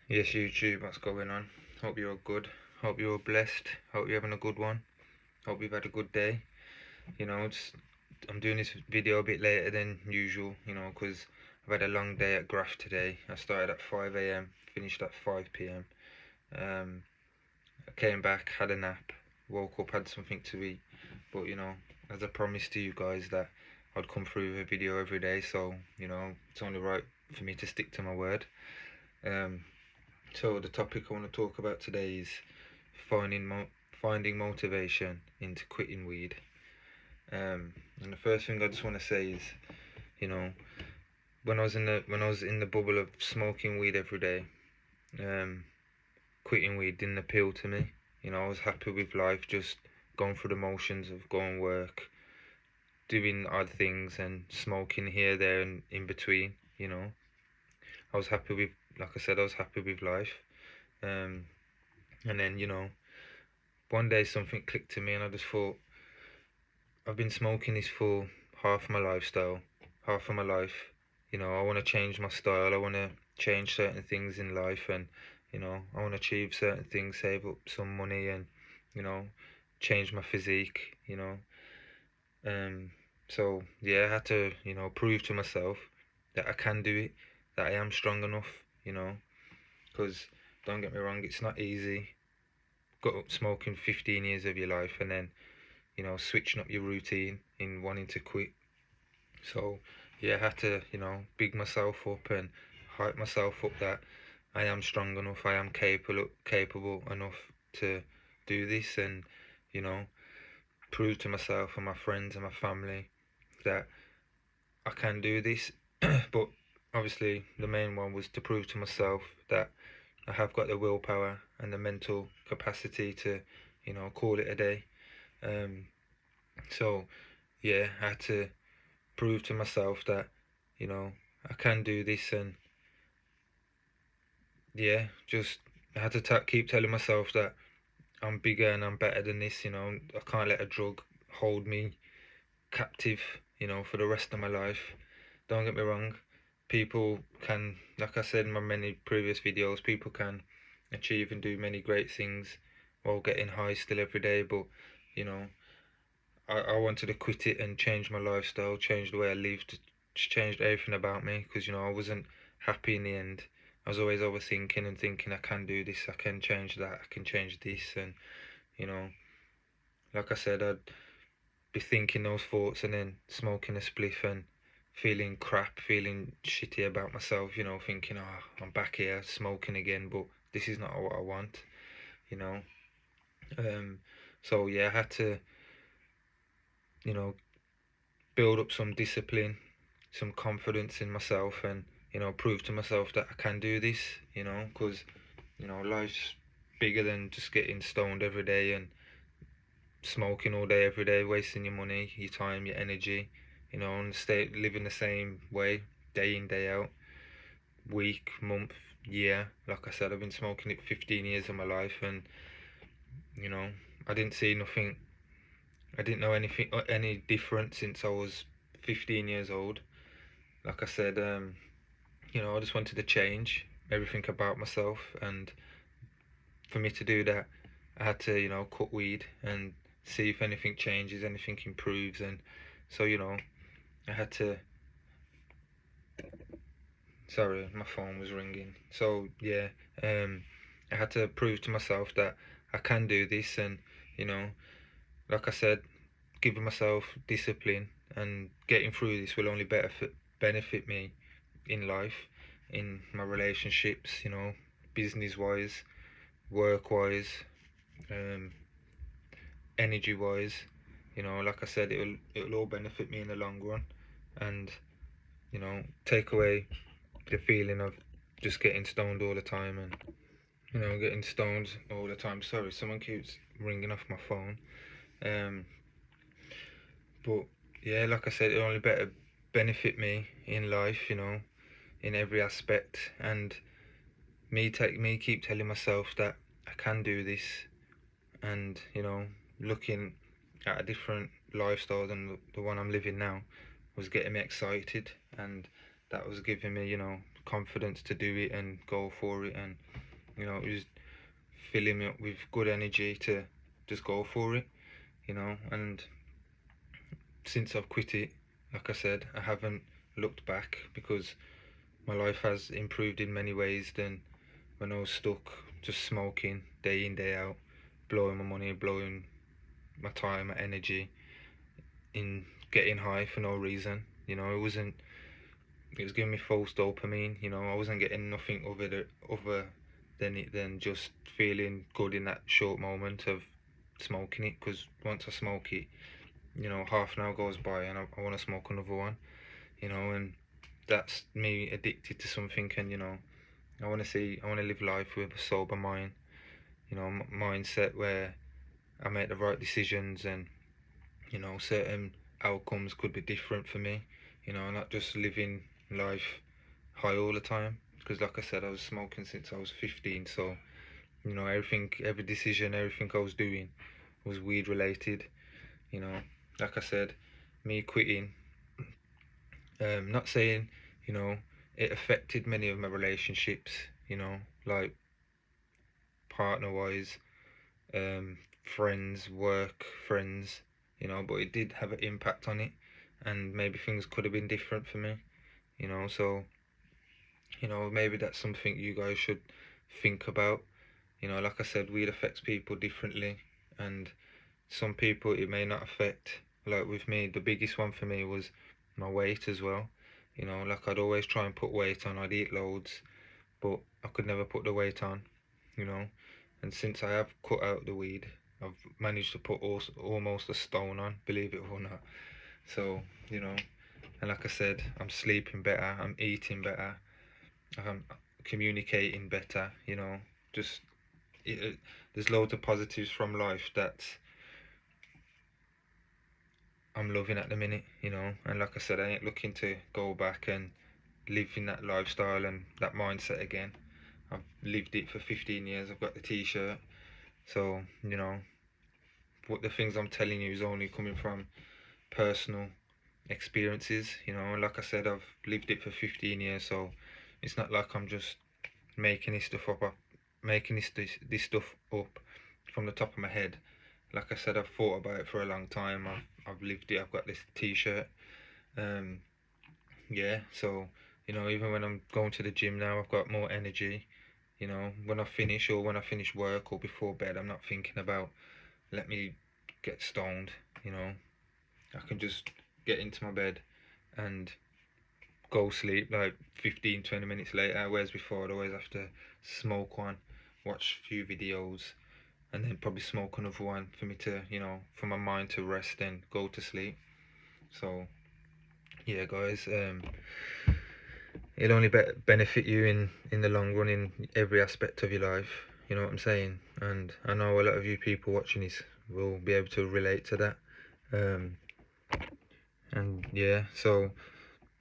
Yes, YouTube, what's going on? Hope you're good. Hope you're blessed. Hope you're having a good one. Hope you've had a good day. I'm doing this video a bit later than usual, because I've had a long day at Graph today. I started at 5 a.m., finished at 5 p.m. I came back, had a nap, woke up, had something to eat. But, as I promised to you guys that I'd come through with a video every day, so, it's only right for me to stick to my word. So the topic I want to talk about today is finding motivation into quitting weed. And the first thing I just want to say is, when I was in the bubble of smoking weed every day, quitting weed didn't appeal to me. I was happy with life, just going through the motions of going work, doing odd things, and smoking here, there, and in between. I was happy with, like I said, I was happy with life. And then, one day something clicked to me, and I just thought, I've been smoking this for half my lifestyle, half of my life. I want to change my style. I want to change certain things in life, and I want to achieve certain things, save up some money, and change my physique. So yeah, I had to prove to myself that I can do it, that I am strong enough. Because don't get me wrong, it's not easy. Got up smoking 15 years of your life, and then switching up your routine in wanting to quit. So yeah, I had to big myself up and hype myself up that I am strong enough, I am capable enough to do this, and prove to myself and my friends and my family that I can do this. But obviously the main one was to prove to myself that I have got the willpower and the mental capacity to call it a day. So yeah, I had to prove to myself that I can do this, and yeah, just I had to keep telling myself that I'm bigger and I'm better than this. I can't let a drug hold me captive for the rest of my life. Don't get me wrong, people can, like I said in my many previous videos, people can achieve and do many great things while getting high still every day. But I wanted to quit it and change my lifestyle, change the way I lived, just changed everything about me, because I wasn't happy in the end. I was always overthinking and thinking I can do this, I can change that, I can change this, and like I said, I'd be thinking those thoughts and then smoking a spliff and feeling crap, feeling shitty about myself, thinking, oh, I'm back here smoking again, but this is not what I want, you know. So yeah, I had to, build up some discipline, some confidence in myself, and prove to myself that I can do this, because life's bigger than just getting stoned every day and smoking all day every day, wasting your money, your time, your energy, and stay living the same way day in, day out, week, month, year. Like I said, I've been smoking it 15 years of my life, and I didn't see nothing. I didn't know any difference since I was 15 years old. Like I said, I just wanted to change everything about myself, and for me to do that, I had to, cut weed and see if anything changes, anything improves, and so, I had to. Sorry, my phone was ringing. So yeah, I had to prove to myself that I can do this, and like I said, giving myself discipline and getting through this will only benefit me in life, in my relationships, business wise, work wise, um, energy wise. Like I said, it'll all benefit me in the long run, and take away the feeling of just getting stoned all the time, and getting stoned all the time. Sorry, someone keeps ringing off my phone. But yeah, like I said, it only better benefit me in life, in every aspect, and me keep telling myself that I can do this, and looking at a different lifestyle than the one I'm living now was getting me excited, and that was giving me confidence to do it and go for it, and you know, it was filling me up with good energy to just go for it, you know. And since I've quit it, like I said, I haven't looked back, because my life has improved in many ways than when I was stuck just smoking day in, day out, blowing my money, blowing my time, my energy in getting high for no reason. You know, it was giving me false dopamine. You know, I wasn't getting nothing other than it, than just feeling good in that short moment of smoking it. Because once I smoke it, you know, half an hour goes by and I want to smoke another one. You know, and that's me addicted to something. And you know, I want to live life with a sober mind. You know, mindset where I make the right decisions, and you know, certain outcomes could be different for me. You know, not just living life high all the time. Because like I said, I was smoking since I was 15, so you know, every decision, everything I was doing was weed related. You know, like I said, me quitting, not saying, you know, it affected many of my relationships, you know, like partner wise, friends, work friends, you know, but it did have an impact on it, and maybe things could have been different for me, you know. So you know, maybe that's something you guys should think about. You know, like I said, weed affects people differently, and some people it may not affect. Like with me, the biggest one for me was my weight as well. You know, like I'd always try and put weight on, I'd eat loads, but I could never put the weight on, you know. And since I have cut out the weed, I've managed to put almost a stone on, believe it or not. So, you know, and like I said, I'm sleeping better, I'm eating better, I'm communicating better, you know. Just, there's loads of positives from life that I'm loving at the minute, you know. And like I said, I ain't looking to go back and live in that lifestyle and that mindset again. I've lived it for 15 years. I've got the t-shirt. So, you know, what the things I'm telling you is only coming from personal experiences, you know. And like I said, I've lived it for 15 years, so it's not like I'm just making this stuff up from the top of my head. Like I said, I've thought about it for a long time. I've lived it. I've got this t-shirt. Yeah, so you know, even when I'm going to the gym now, I've got more energy. You know, when I finish work or before bed, I'm not thinking about let me get stoned. You know, I can just get into my bed and go sleep like 15, 20 minutes later. Whereas before, I'd always have to smoke one, watch a few videos, and then probably smoke another one for me to, you know, for my mind to rest and go to sleep. So yeah, guys, it'll only benefit you in the long run in every aspect of your life. You know what I'm saying? And I know a lot of you people watching this will be able to relate to that. Um, and yeah, so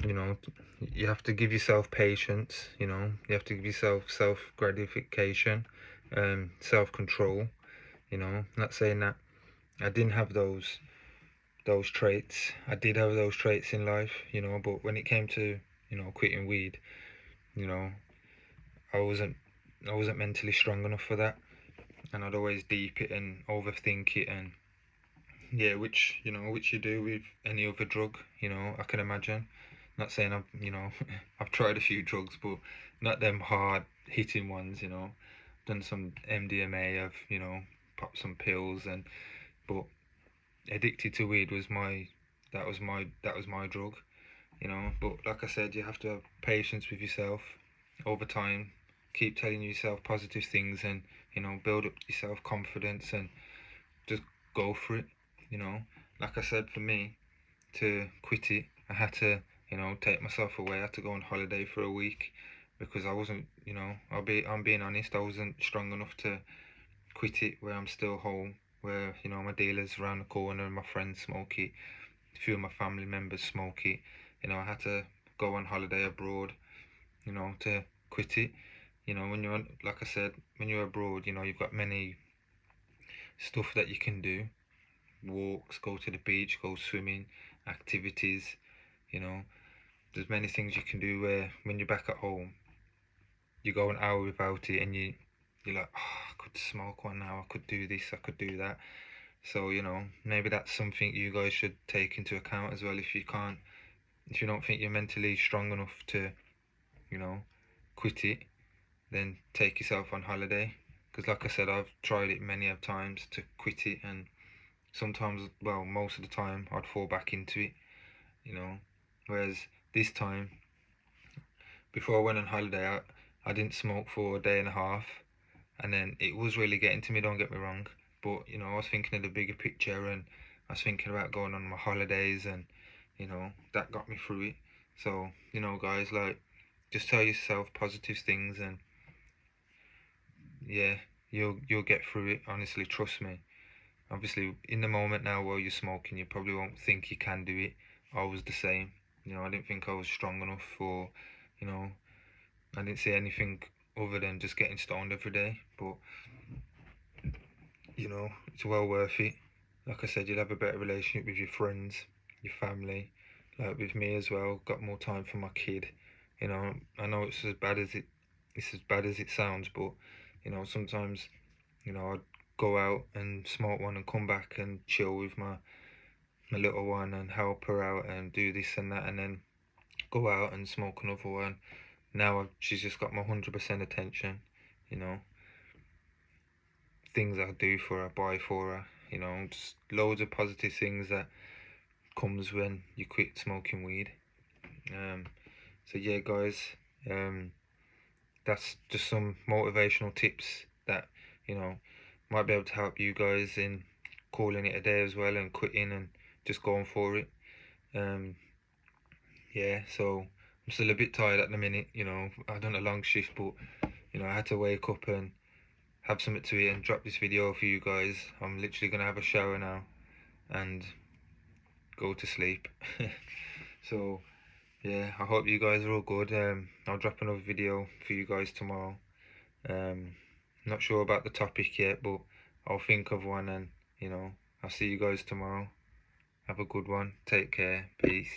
you know, you have to give yourself patience. You know, you have to give yourself self gratification, self control. You know, not saying that I didn't have those traits. I did have those traits in life, you know, but when it came to, you know, quitting weed, you know, I wasn't I wasn't mentally strong enough for that, and I'd always deep it and overthink it, and yeah, which you do with any other drug, you know, I can imagine. Not saying I've, you know, I've tried a few drugs, but not them hard hitting ones, you know. Done some MDMA, I've, you know, popped some pills, and but addicted to weed was my drug, you know. But like I said, you have to have patience with yourself over time. Keep telling yourself positive things, and you know, build up your self confidence, and just go for it. You know, like I said, for me to quit it, I had to, you know, take myself away. I had to go on holiday for a week, because I wasn't, you know, I'm being honest, I wasn't strong enough to quit it where I'm still home, where, you know, my dealer's around the corner and my friends smoke it, a few of my family members smoke it. You know, I had to go on holiday abroad, you know, to quit it. You know, when you're on, like I said, when you're abroad, you know, you've got many stuff that you can do. Walks, go to the beach, go swimming, activities, you know. there's many things you can do where when you're back at home, you go an hour without it, and you're like, oh, I could smoke one now, I could do this, I could do that. So, you know, maybe that's something you guys should take into account as well. If you don't think you're mentally strong enough to, you know, quit it, then take yourself on holiday. Because like I said, I've tried it many of times to quit it, and sometimes, well, most of the time, I'd fall back into it, you know. Whereas this time, before I went on holiday, I didn't smoke for a day and a half, and then it was really getting to me, don't get me wrong, but, you know, I was thinking of the bigger picture, and I was thinking about going on my holidays, and, you know, that got me through it. So, you know, guys, like, just tell yourself positive things, and yeah, you'll get through it, honestly, trust me. Obviously, in the moment now while you're smoking, you probably won't think you can do it. I was the same. You know, I didn't think I was strong enough for, you know, I didn't see anything other than just getting stoned every day. But, you know, it's well worth it. Like I said, you'll have a better relationship with your friends, your family. Like with me as well, got more time for my kid. You know, I know it's as bad as it sounds, but, you know, sometimes, you know, I'd go out and smoke one and come back and chill with my little one and help her out and do this and that, and then go out and smoke another one. Now she's just got my 100% attention, you know. Things I do for her, buy for her, you know, just loads of positive things that comes when you quit smoking weed. So yeah, guys, that's just some motivational tips that, you know, might be able to help you guys in calling it a day as well and quitting and just going for it. Yeah, so I'm still a bit tired at the minute, you know. I've done a long shift, but, you know, I had to wake up and have something to eat and drop this video for you guys. I'm literally gonna have a shower now and go to sleep. So yeah, I hope you guys are all good. I'll drop another video for you guys tomorrow. Not sure about the topic yet, but I'll think of one, and, you know, I'll see you guys tomorrow. Have a good one. Take care. Peace.